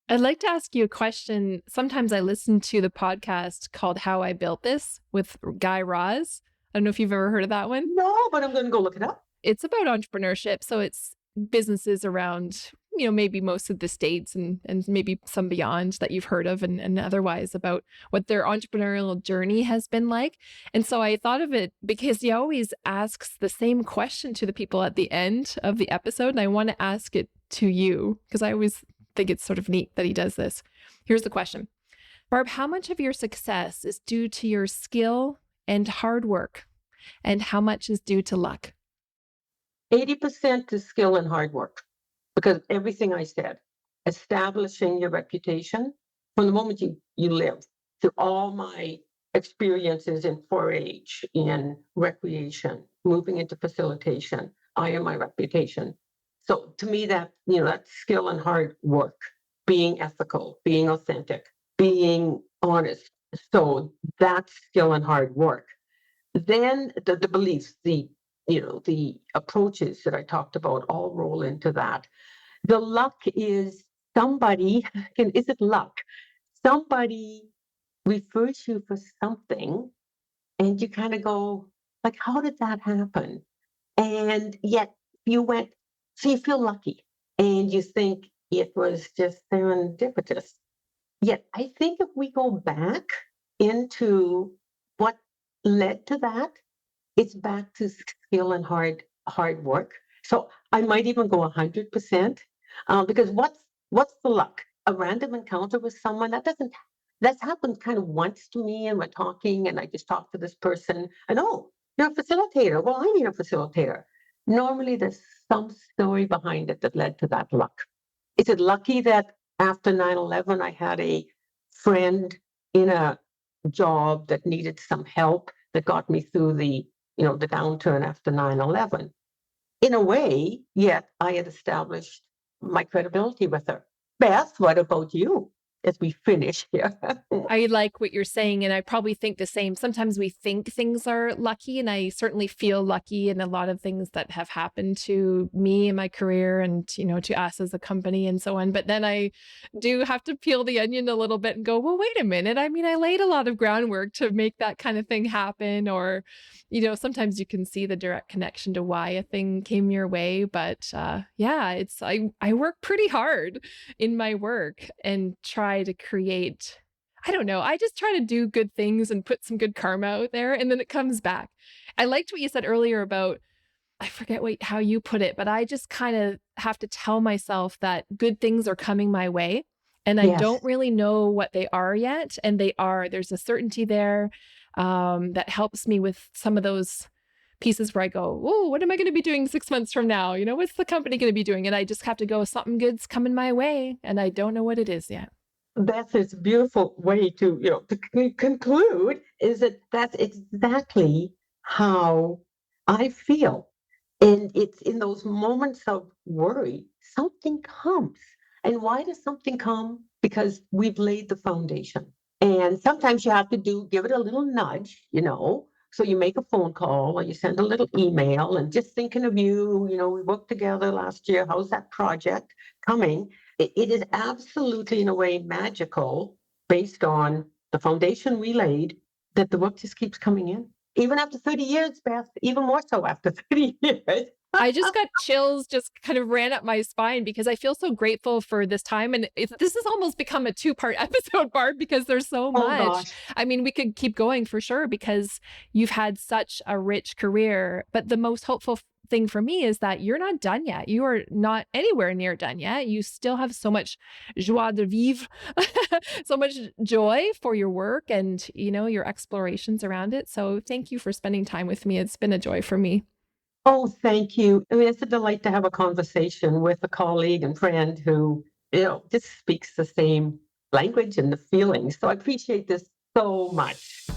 I'd like to ask you a question. Sometimes I listen to the podcast called How I Built This with Guy Raz. I don't know if you've ever heard of that one. No, but I'm going to go look it up. It's about entrepreneurship. So it's businesses around, maybe most of the states and maybe some beyond that you've heard of and otherwise about what their entrepreneurial journey has been like. And so I thought of it because he always asks the same question to the people at the end of the episode. And I want to ask it to you because I always think it's sort of neat that he does this. Here's the question. Barb, how much of your success is due to your skill and hard work? And how much is due to luck? 80% is skill and hard work. Because everything I said, establishing your reputation from the moment you live, to all my experiences in 4-H, in recreation, moving into facilitation, I am my reputation. So to me, that's skill and hard work, being ethical, being authentic, being honest. So that's skill and hard work. Then the beliefs, the approaches that I talked about all roll into that. The luck is is it luck? Somebody refers you for something and you kind of go, like, how did that happen? And yet so you feel lucky and you think it was just serendipitous. Yet I think if we go back into what led to that, it's back to skill and hard work. So I might even go 100%, because what's the luck? A random encounter with someone that's happened kind of once to me, and we're talking, and I just talked to this person, and you're a facilitator. Well, I need a facilitator. Normally, there's some story behind it that led to that luck. Is it lucky that after 9/11, I had a friend in a job that needed some help that got me through the downturn after 9/11? In a way, yet I had established my credibility with her. Beth, what about you as we finish here? I like what you're saying, and I probably think the same. Sometimes we think things are lucky, and I certainly feel lucky in a lot of things that have happened to me in my career and, to us as a company and so on. But then I do have to peel the onion a little bit and go, well, wait a minute. I mean, I laid a lot of groundwork to make that kind of thing happen. Or, sometimes you can see the direct connection to why a thing came your way. But yeah, I work pretty hard in my work and try to create, I don't know, I just try to do good things and put some good karma out there, and then it comes back. I liked what you said earlier about, I forget how you put it, but I just kind of have to tell myself that good things are coming my way. And I Yes. don't really know what they are yet. And they are. There's a certainty there that helps me with some of those pieces where I go, oh, what am I going to be doing 6 months from now? What's the company going to be doing? And I just have to go, something good's coming my way. And I don't know what it is yet. That's a beautiful way to conclude, is that that's exactly how I feel. And it's in those moments of worry, something comes. And why does something come? Because we've laid the foundation. And sometimes you have to give it a little nudge, So you make a phone call or you send a little email and just thinking of you, we worked together last year. How's that project coming? It is absolutely, in a way, magical based on the foundation we laid, that the work just keeps coming in. Even after 30 years, Beth, even more so after 30 years. I just got chills, just kind of ran up my spine because I feel so grateful for this time. And this has almost become a 2-part episode, Barb, because there's so much. Gosh. I mean, we could keep going for sure because you've had such a rich career. But the most hopeful thing for me is that you're not done yet. You are not anywhere near done yet. You still have so much joie de vivre, so much joy for your work and, your explorations around it. So thank you for spending time with me. It's been a joy for me. Oh, thank you. I mean, it's a delight to have a conversation with a colleague and friend who, just speaks the same language and the feelings. So I appreciate this so much.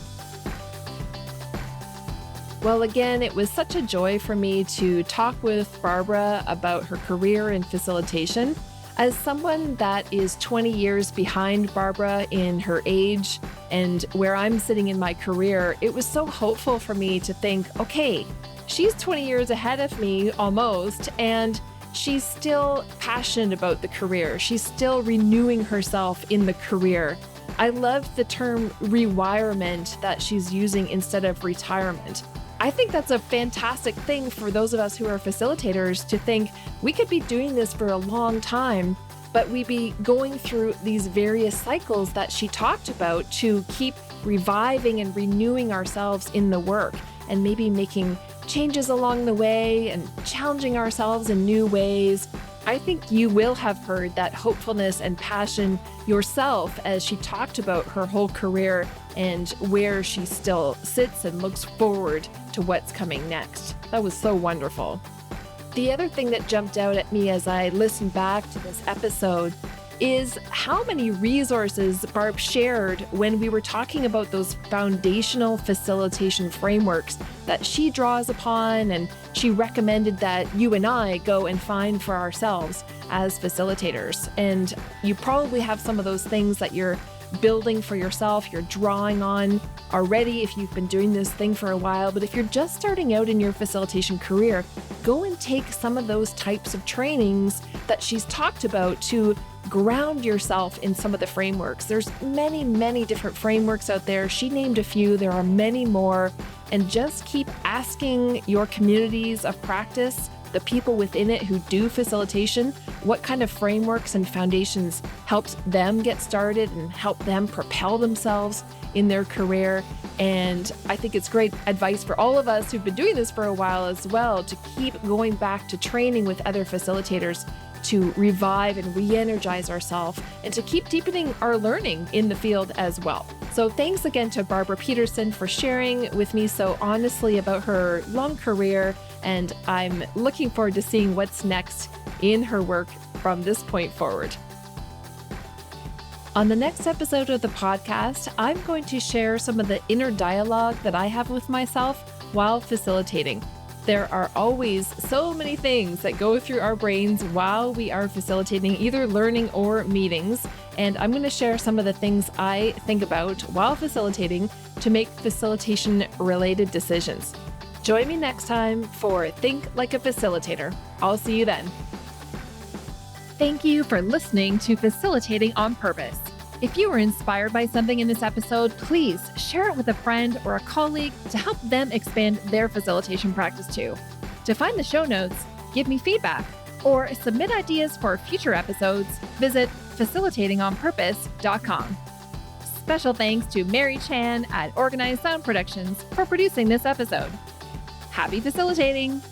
Well, again, it was such a joy for me to talk with Barbara about her career in facilitation. As someone that is 20 years behind Barbara in her age and where I'm sitting in my career, it was so hopeful for me to think, okay, she's 20 years ahead of me almost, and she's still passionate about the career. She's still renewing herself in the career. I love the term rewirement that she's using instead of retirement. I think that's a fantastic thing for those of us who are facilitators to think we could be doing this for a long time, but we be going through these various cycles that she talked about to keep reviving and renewing ourselves in the work and maybe making changes along the way and challenging ourselves in new ways. I think you will have heard that hopefulness and passion yourself as she talked about her whole career and where she still sits and looks forward to what's coming next. That was so wonderful. The other thing that jumped out at me as I listened back to this episode is how many resources Barb shared when we were talking about those foundational facilitation frameworks that she draws upon and she recommended that you and I go and find for ourselves as facilitators. And you probably have some of those things that you're building for yourself, you're drawing on already if you've been doing this thing for a while. But if you're just starting out in your facilitation career, go and take some of those types of trainings that she's talked about to ground yourself in some of the frameworks. There's many, many different frameworks out there. She named a few. There are many more. And just keep asking your communities of practice, the people within it who do facilitation, what kind of frameworks and foundations helps them get started and help them propel themselves in their career. And I think it's great advice for all of us who've been doing this for a while as well, to keep going back to training with other facilitators to revive and re-energize ourselves and to keep deepening our learning in the field as well. So thanks again to Barbara Pedersen for sharing with me so honestly about her long career, and I'm looking forward to seeing what's next in her work from this point forward. On the next episode of the podcast, I'm going to share some of the inner dialogue that I have with myself while facilitating. There are always so many things that go through our brains while we are facilitating either learning or meetings, and I'm going to share some of the things I think about while facilitating to make facilitation-related decisions. Join me next time for Think Like a Facilitator. I'll see you then. Thank you for listening to Facilitating on Purpose. If you were inspired by something in this episode, please share it with a friend or a colleague to help them expand their facilitation practice too. To find the show notes, give me feedback, or submit ideas for future episodes, visit facilitatingonpurpose.com. Special thanks to Mary Chan at Organized Sound Productions for producing this episode. Happy facilitating!